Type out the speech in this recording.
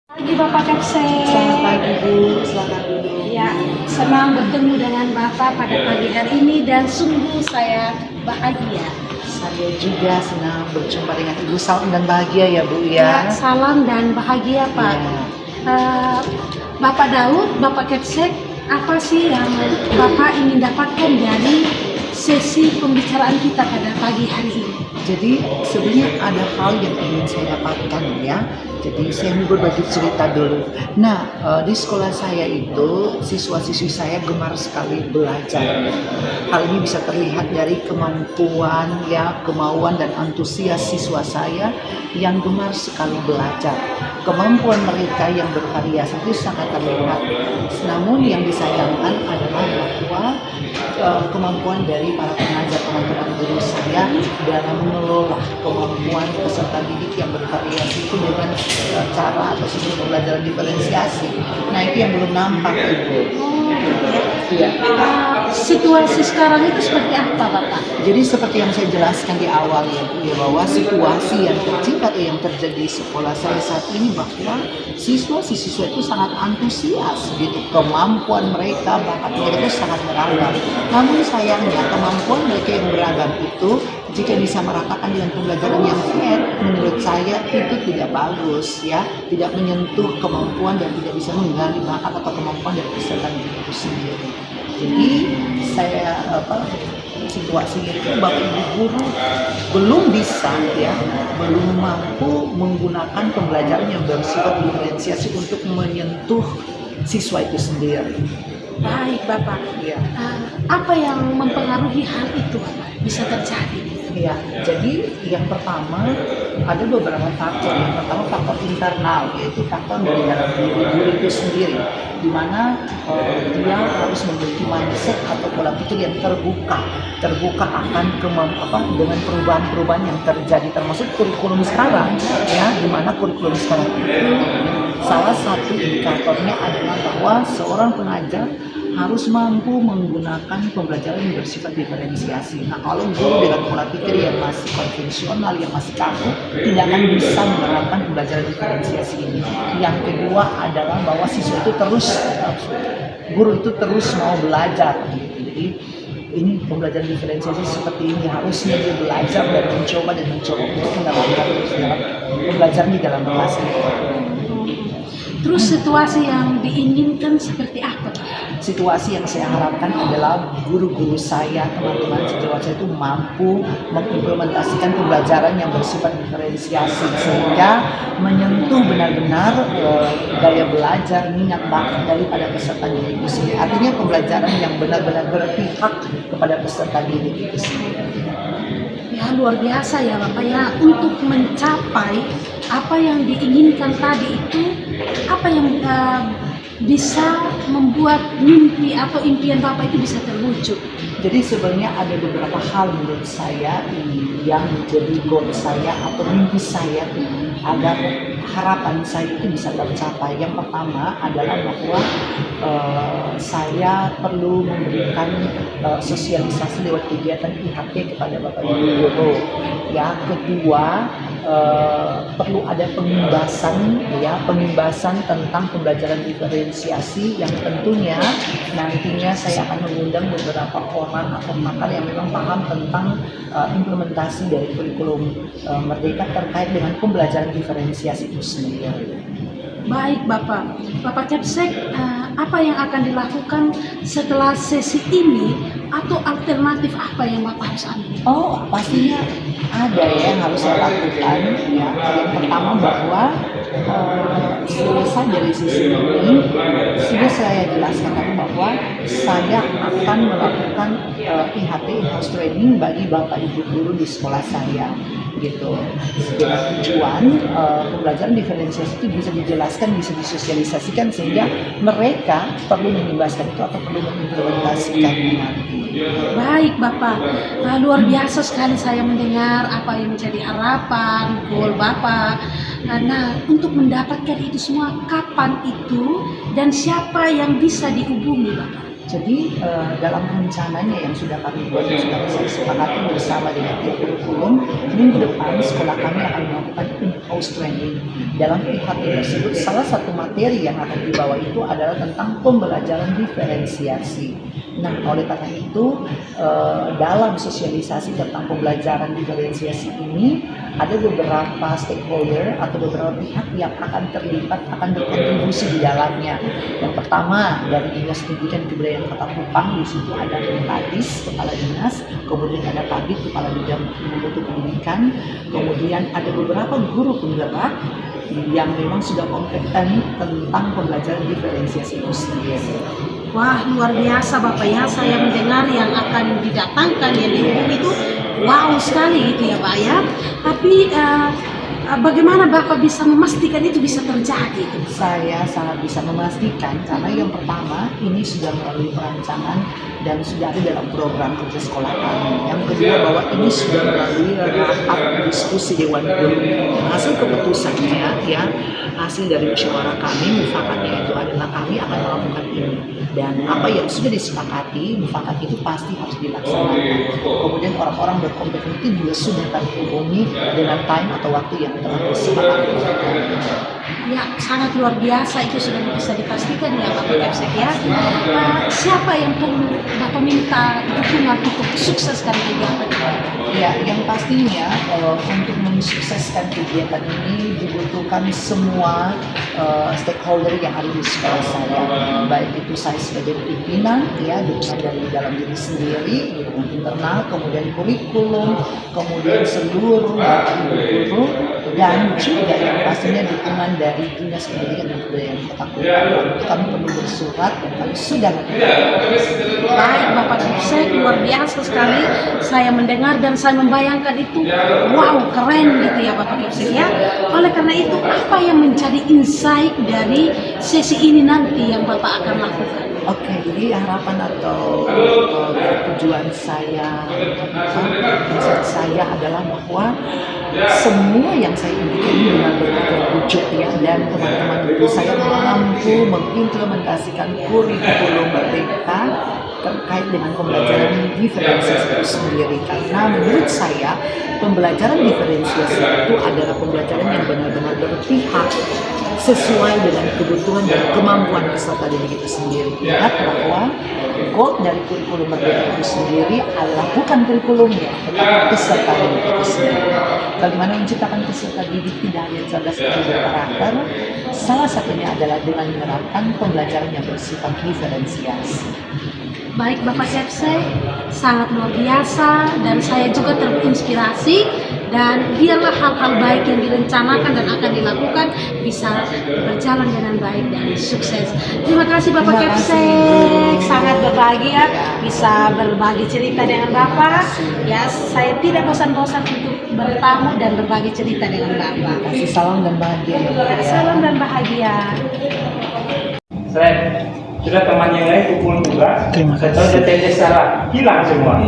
Pagi Bapak Kapsen. Selamat pagi Bu, selamat duduk. Ya, senang bertemu dengan Bapak pada pagi hari ini dan sungguh saya bahagia. Saya juga senang berjumpa dengan Ibu. Salam dan bahagia ya Bu Ya, ya. salam dan bahagia Pak. Ya. Bapak Daud, Bapak Kapsek, apa sih yang Bapak ingin dapatkan dari sesi pembicaraan kita pada pagi hari ini? Jadi sebenarnya ada hal yang ingin saya dapatkan ya. Jadi saya mau berbagi cerita dulu. Nah, di sekolah saya itu siswa-siswi saya gemar sekali belajar. Hal ini bisa terlihat dari kemampuan ya, kemauan dan antusias siswa saya yang gemar sekali belajar. Kemampuan mereka yang bervariasi itu sangat terlihat. Namun yang disayangkan adalah bahwa kemampuan dari para pengajar teman-teman guru saya dalam mengelola kemampuan peserta didik yang bervariasi itu dengan cara atau sistem pembelajaran diferensiasi. Nah itu yang belum nampak Ibu. Iya. Situasi sekarang itu seperti apa Bapak? Jadi seperti yang saya jelaskan di awal ya Bu ya, bahwa situasi yang terjadi di sekolah saya saat ini bahwa siswa-siswa itu sangat antusias gitu, kemampuan mereka, bakat mereka itu sangat beragam. Namun sayangnya kemampuan mereka yang beragam itu jika disamaratakan dengan pembelajaran yang fair, menurut saya itu tidak bagus ya, tidak menyentuh kemampuan dan tidak bisa menggali bakat atau kemampuan dari peserta didik itu sendiri. Jadi saya situasinya itu bapak ibu guru belum bisa ya, belum mampu menggunakan pembelajaran yang bersifat diferensiasi untuk menyentuh siswa itu sendiri. Baik Bapak. Ya. Apa yang mempengaruhi hal itu Bapak bisa terjadi? Ya, jadi yang pertama ada beberapa faktor. Yang pertama faktor internal, yaitu faktor dari dalam diri guru itu sendiri, di mana dia harus memiliki mindset atau pola pikir yang terbuka akan dengan perubahan-perubahan yang terjadi, termasuk kurikulum sekarang, ya, di mana kurikulum sekarang itu salah satu indikatornya adalah bahwa seorang pengajar harus mampu menggunakan pembelajaran yang bersifat diferensiasi. Nah, kalau guru dengan pola pikir yang masih konvensional, yang masih kaku, tidak akan bisa menerapkan pembelajaran diferensiasi ini. Yang kedua adalah bahwa siswa itu guru itu terus mau belajar. Jadi ini pembelajaran diferensiasi seperti ini, harusnya dia belajar dan mencoba untuk menerapkan dalam pembelajaran di dalam kelas. Terus situasi yang diinginkan seperti apa? Situasi yang saya harapkan adalah guru-guru saya, teman-teman sejawat saya itu mampu mengimplementasikan pembelajaran yang bersifat diferensiasi sehingga menyentuh benar-benar gaya belajar, minat bakat daripada peserta didik itu sendiri. Artinya pembelajaran yang benar-benar berpihak kepada peserta didik itu sendiri. Ya luar biasa ya Bapak ya, untuk mencapai apa yang diinginkan tadi itu, apa yang bisa membuat mimpi atau impian Bapak itu bisa terwujud. Jadi sebenarnya ada beberapa hal menurut saya yang menjadi goal saya atau mimpi saya agar harapan saya itu bisa tercapai. Yang pertama adalah bahwa saya perlu memberikan sosialisasi lewat kegiatan IHP kepada Bapak Ibu guru. Yang kedua, perlu ada pengimbasan tentang pembelajaran diferensiasi yang tentunya nantinya saya akan mengundang beberapa orang atau pakar yang memang paham tentang implementasi dari kurikulum Merdeka terkait dengan pembelajaran diferensiasi itu sendiri. Baik Bapak Kapsek, apa yang akan dilakukan setelah sesi ini atau alternatif apa yang Bapak harus ambil? Oh, pastinya ada ya yang harus saya lakukan ya. Yang pertama bahwa selesai dari sisi ini sudah saya jelaskan tadi bahwa saya akan melakukan IHT in-house training bagi Bapak Ibu guru di sekolah saya gitu. Dengan tujuan pembelajaran diferensiasi itu bisa dijelaskan, bisa disosialisasikan sehingga mereka perlu mengimbaskan itu atau perlu mengimplementasikannya nanti. Baik Bapak, luar biasa sekali saya mendengar apa yang menjadi harapan, goal Bapak. Nah, untuk mendapatkan itu semua, kapan itu dan siapa yang bisa dihubungi Bapak? Jadi dalam rencananya yang sudah kami buat, yang sudah saya sepakati bersama dengan tim kurikulum, minggu depan sekolah kami akan melakukan host training. Dalam PHT tersebut salah satu materi yang akan dibawa itu adalah tentang pembelajaran diferensiasi. Nah, oleh karena itu dalam sosialisasi tentang pembelajaran diferensiasi ini ada beberapa stakeholder atau beberapa pihak yang akan terlibat, akan berkontribusi di dalamnya. Yang pertama dari Dinas Pendidikan Kebudayaan Kota Kupang, di situ ada Kadis, Kepala Dinas, kemudian ada Kabid, Kepala Bidang Mutu Pendidikan, kemudian ada beberapa guru penggerak yang memang sudah kompeten tentang pembelajaran diferensiasi itu sendiri. Wah, luar biasa Bapak ya, saya mendengar yang akan didatangkan yang dihubungi itu wow sekali gitu ya Pak ya. Tapi bagaimana Bapak bisa memastikan itu bisa terjadi? Saya sangat bisa memastikan karena yang pertama ini sudah melalui perancangan dan sudah ada dalam program kerja sekolah kami. Yang kedua bahwa ini sudah melalui rapat diskusi Dewan Guru. Hasil keputusannya ya, hasil dari musyawarah kami, mufakatnya itu adalah kami akan melakukan ini. Dan apa yang sudah disepakati, mufakat itu pasti harus dilaksanakan. Kemudian orang-orang berkompeten itu juga sudah kami hubungi dengan time atau waktu yang telah disepakati. Ya, sangat luar biasa, itu sudah bisa dipastikan ya Bapak Kapsek ya. Siapa yang perlu Bapak minta dukungan untuk sukseskan kegiatan ini? Ya, yang pastinya untuk mensukseskan kegiatan ini dibutuhkan semua stakeholder yang ada di sekolah saya, baik itu saya sebagai pimpinan, ya dukungan dari dalam diri sendiri, dukungan internal, kemudian kurikulum, kemudian seluruh guru, dan juga yang pastinya dukungan dari Dinas Pendidikan dan Kebudayaan Kota Kupang. Kami perlu bersurat dan kami sudah Baik Bapak Kapsek, luar biasa sekali saya mendengar dan saya membayangkan itu wow, keren gitu ya Bapak Kapsek ya. Oleh karena itu apa yang menjadi insight dari sesi ini nanti yang Bapak akan lakukan? Oke, jadi harapan atau tujuan saya, insight saya adalah bahwa semua yang saya inginkan ini benar-benar terwujud ya, dan teman-teman guru saya mampu mengimplementasikan kurikulum merdeka terkait dengan pembelajaran diferensiasi itu sendiri. Karena menurut saya pembelajaran diferensiasi itu adalah pembelajaran yang benar-benar berpihak sesuai dengan kebutuhan dan kemampuan peserta didik itu sendiri. Ingat bahwa goal dari kurikulum merdeka itu sendiri adalah bukan kurikulumnya, tetapi peserta didik itu sendiri. Bagaimana menciptakan peserta didik tidak hanya cerdas dan berkarakter, salah satunya adalah dengan menerapkan pembelajaran yang bersifat diferensiasi. Baik Bapak Kapsek, sangat luar biasa dan saya juga terinspirasi, dan biarlah hal-hal baik yang direncanakan dan akan dilakukan bisa berjalan dengan baik dan sukses. Terima kasih Bapak Kapsek, sangat berbahagia bisa berbagi cerita dengan Bapak. Ya, saya tidak bosan-bosan untuk bertamu dan berbagi cerita dengan Bapak. Kasih salam dan bahagia ya, Bapak, ya. Salam dan bahagia. Sudah teman yang lain kumpul juga. Terima kasih. Setelah detailnya secara hilang semua.